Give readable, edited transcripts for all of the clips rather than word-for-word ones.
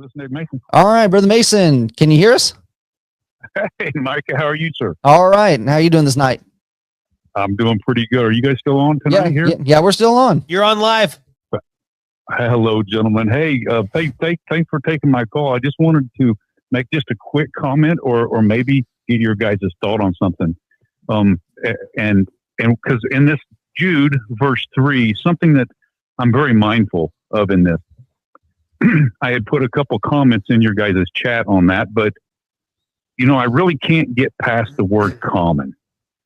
This is Nick Mason. All right, Brother Mason, can you hear us? Hey, Micah, how are you, sir? All right. How are you doing this night? I'm doing pretty good. Are you guys still on tonight here? Yeah, we're still on. You're on live. Hello, gentlemen. Hey, thanks for taking my call. I just wanted to make just a quick comment or maybe get your guys' thought on something. And because in this Jude verse 3, something that I'm very mindful of in this, I had put a couple comments in your guys' chat on that, but I really can't get past the word common.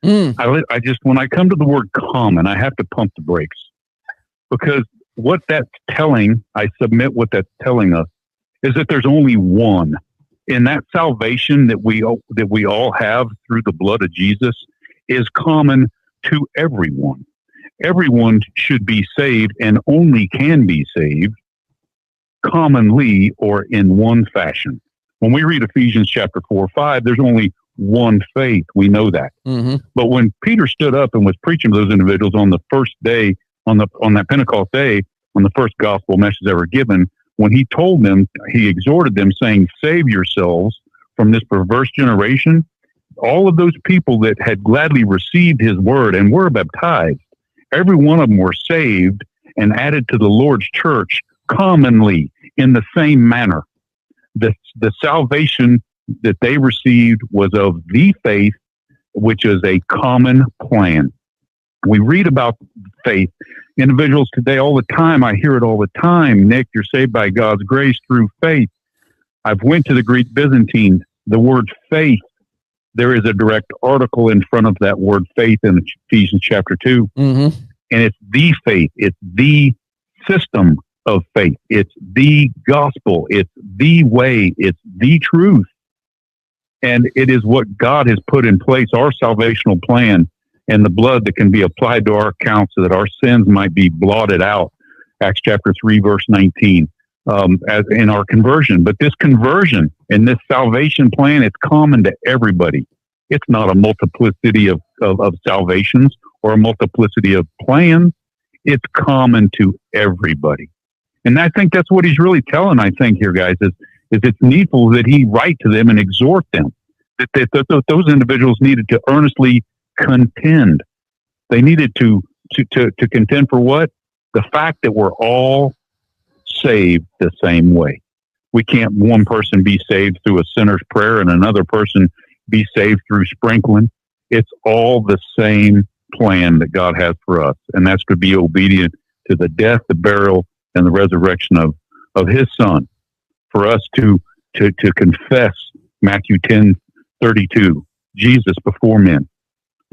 I just, when I come to the word common, I have to pump the brakes, because what that's telling, I submit what that's telling us, is that there's only one. And that salvation that we all have through the blood of Jesus is common to everyone. Everyone should be saved and only can be saved commonly or in one fashion. When we read Ephesians chapter 4 or 5, there's only one faith. We know that. Mm-hmm. But when Peter stood up and was preaching to those individuals on the first day, on that Pentecost day, on the first gospel message ever given, when he told them, he exhorted them saying, save yourselves from this perverse generation. All of those people that had gladly received his word and were baptized, every one of them were saved and added to the Lord's church commonly in the same manner. The salvation that they received was of the faith, which is a common plan. We read about faith. Individuals today all the time, I hear it all the time, Nick, you're saved by God's grace through faith. I've went to the Greek Byzantine. The word faith, there is a direct article in front of that word faith in Ephesians chapter 2. Mm-hmm. And it's the faith. It's the system of faith. It's the gospel. It's the way. It's the truth. And it is what God has put in place, our salvational plan, and the blood that can be applied to our account so that our sins might be blotted out. Acts chapter 3, verse 19, as in our conversion. But this conversion and this salvation plan, it's common to everybody. It's not a multiplicity of salvations or a multiplicity of plans. It's common to everybody. And I think that's what he's really telling, I think, here, guys, is it's needful that he write to them and exhort them that those individuals needed to earnestly contend. They needed to contend for what? The fact that we're all saved the same way. We can't one person be saved through a sinner's prayer and another person be saved through sprinkling. It's all the same plan that God has for us, and that's to be obedient to the death, the burial, and the resurrection of his son, for us to confess Matthew 10:32, Jesus before men,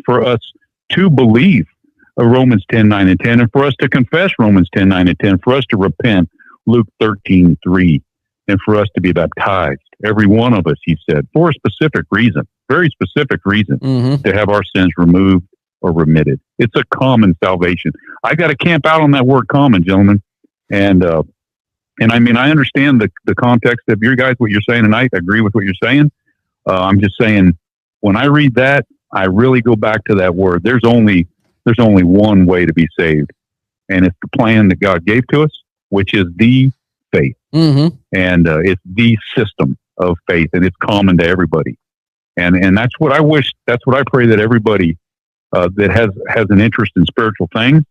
for us to believe Romans 10:9 and 10, and for us to confess Romans 10:9 and 10, for us to repent Luke 13:3, and for us to be baptized, every one of us, he said, for a specific reason, very specific reason, to have our sins removed or remitted. It's a common salvation. I got to camp out on that word common, gentlemen. And I mean, I understand the context of your guys, what you're saying tonight. I agree with what you're saying. I'm just saying, when I read that, I really go back to that word. There's only one way to be saved, and it's the plan that God gave to us, which is the faith. Mm-hmm. And it's the system of faith, and it's common to everybody. And that's what I wish. That's what I pray that everybody that has an interest in spiritual things,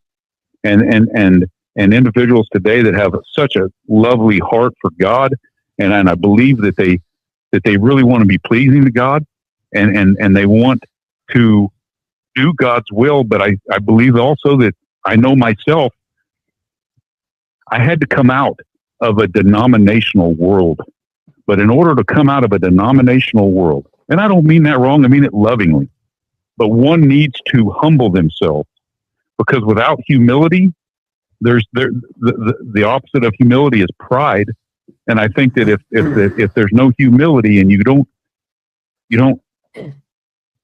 and individuals today that have such a lovely heart for God, and I believe that they really want to be pleasing to God, and they want to do God's will. But I believe also that I know myself, I had to come out of a denominational world. But in order to come out of a denominational world, and I don't mean that wrong, I mean it lovingly, but one needs to humble themselves, because without humility, there's the opposite of humility is pride. And I think that if there's no humility and you don't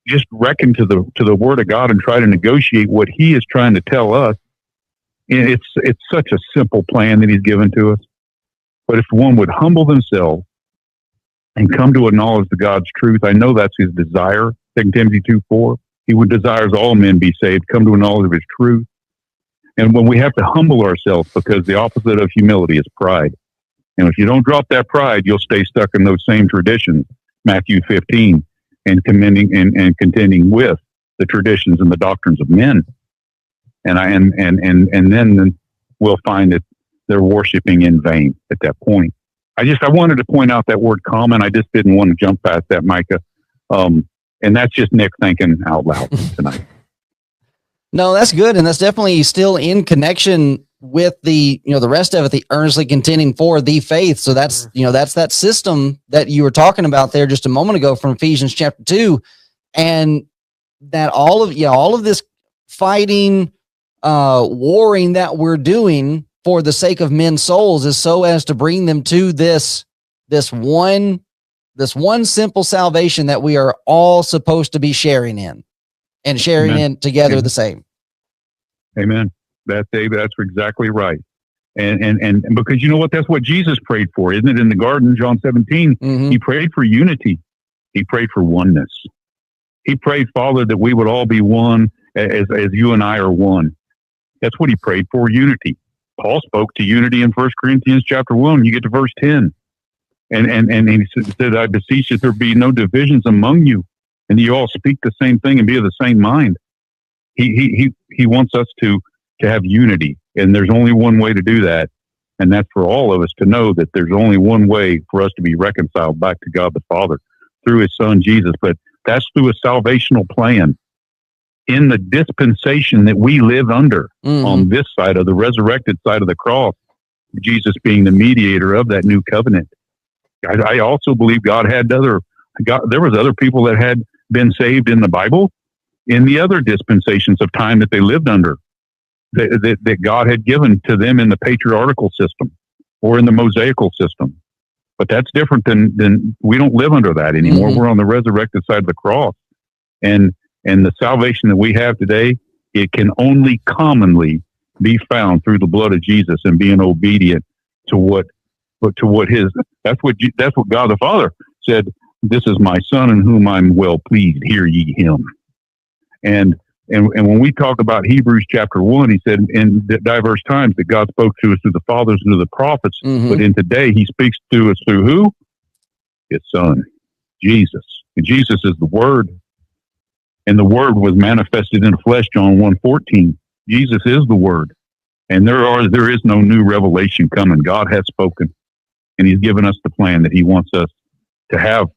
just reckon to the word of God and try to negotiate what he is trying to tell us, it's such a simple plan that he's given to us. But if one would humble themselves and come to a knowledge of God's truth, I know that's his desire. 2 Timothy 2:4, he would desires all men be saved, come to a knowledge of his truth. And when we have to humble ourselves, because the opposite of humility is pride. And if you don't drop that pride, you'll stay stuck in those same traditions, Matthew 15, and contending with the traditions and the doctrines of men. And then we'll find that they're worshiping in vain at that point. I wanted to point out that word common. I just didn't want to jump past that, Micah. And that's just Nick thinking out loud tonight. No, that's good. And that's definitely still in connection with the rest of it, the earnestly contending for the faith. So that's that system that you were talking about there just a moment ago from Ephesians chapter 2. And that all of this fighting, warring that we're doing for the sake of men's souls is so as to bring them to this one simple salvation that we are all supposed to be sharing in and sharing Amen. in together. Amen. The same. Amen. That's exactly right. And because you know what, that's what Jesus prayed for, isn't it? In the garden, John 17, Mm-hmm. He prayed for unity. He prayed for oneness. He prayed, Father, that we would all be one as you and I are one. That's what he prayed for, unity. Paul spoke to unity in 1 Corinthians chapter 1. You get to verse 10. And he said, I beseech that there be no divisions among you, and you all speak the same thing and be of the same mind. He wants us to have unity, and there's only one way to do that, and that's for all of us to know that there's only one way for us to be reconciled back to God the Father through His Son Jesus. But that's through a salvational plan in the dispensation that we live under on this side of the resurrected side of the cross, Jesus being the mediator of that new covenant. I also believe there was other people that had been saved in the Bible in the other dispensations of time that they lived under, that God had given to them in the patriarchal system or in the Mosaical system. But that's different than we don't live under that anymore. We're on the resurrected side of the cross. And the salvation that we have today, it can only commonly be found through the blood of Jesus and being obedient to what that's what God the Father said. This is my Son in whom I'm well pleased. Hear ye him. And when we talk about Hebrews chapter 1, he said in diverse times that God spoke to us through the fathers and through the prophets, but in today he speaks to us through who? His Son, Jesus. And Jesus is the Word. And the Word was manifested in the flesh, John 1:14. Jesus is the Word. And there is no new revelation coming. God has spoken. And He's given us the plan that He wants us to have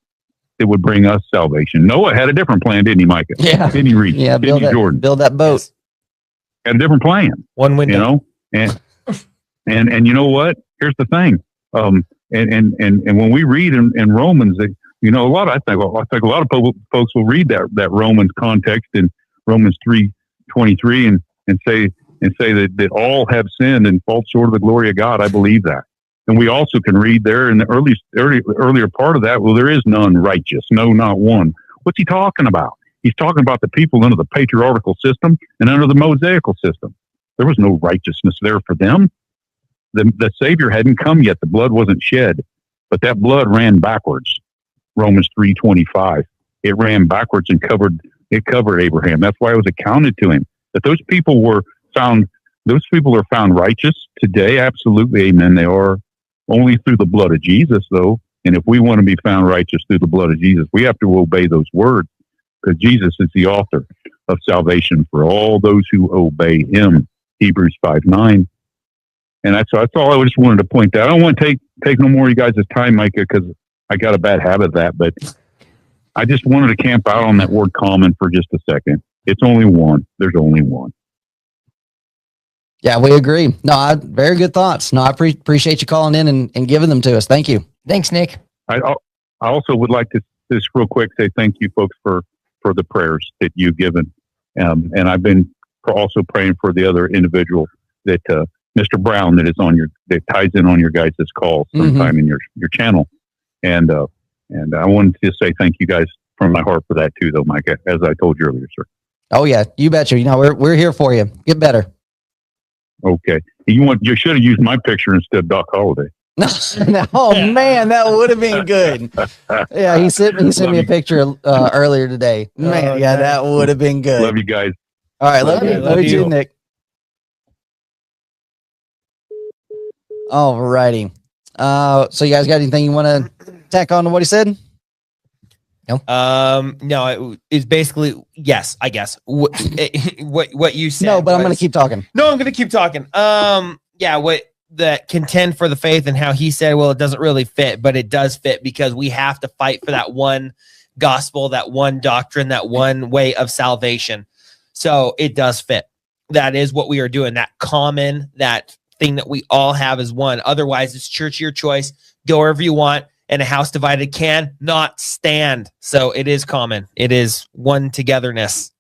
that would bring us salvation. Noah had a different plan, didn't he, Micah? Yeah. Didn't he, Reed? Yeah, didn't he, Jordan? Build that boat. Yes. Had a different plan. One window. And you know what? Here's the thing. And when we read in Romans, I think a lot of folks will read that Romans context in Romans 3:23 and say that all have sinned and fall short of the glory of God. I believe that. And we also can read there in the earlier part of that, well, there is none righteous, no, not one. What's he talking about? He's talking about the people under the patriarchal system and under the Mosaical system. There was no righteousness there for them. The Savior hadn't come yet. The blood wasn't shed, but that blood ran backwards. Romans 3:25. It ran backwards and covered Abraham. That's why it was accounted to him. That those people are found righteous today. Absolutely. Amen. They are only through the blood of Jesus, though. And if we want to be found righteous through the blood of Jesus, we have to obey those words, because Jesus is the author of salvation for all those who obey Him. Hebrews 5:9. And that's all I just wanted to point out. I don't want to take no more of you guys' time, Micah, because I got a bad habit of that. But I just wanted to camp out on that word common for just a second. It's only one. There's only one. Yeah, we agree. No, very good thoughts. No, I appreciate you calling in and giving them to us. Thank you. Thanks, Nick. I also would like to just real quick say thank you, folks, for the prayers that you've given. And I've been also praying for the other individual that Mr. Brown that ties in on your guys' call sometime in your channel. And I wanted to say thank you guys from my heart for that too, though, Micah, as I told you earlier, sir. Oh yeah, you betcha. We're here for you. Get better. Okay. You should have used my picture instead of Doc Holliday. Oh man, that would have been good. Yeah, he sent me a picture earlier today. Man, yeah, that would have been good. Love you guys. All right, love you too, Nick. All righty. So you guys got anything you want to tack on to what he said? No, it's basically yes, I guess. What you said. No, but I'm going to keep talking. No, I'm going to keep talking. What the contend for the faith and how he said, well, it doesn't really fit, but it does fit because we have to fight for that one gospel, that one doctrine, that one way of salvation. So it does fit. That is what we are doing. That common, that thing that we all have is one. Otherwise, it's church your choice. Go wherever you want. And a house divided can not stand. So it is common. It is one togetherness.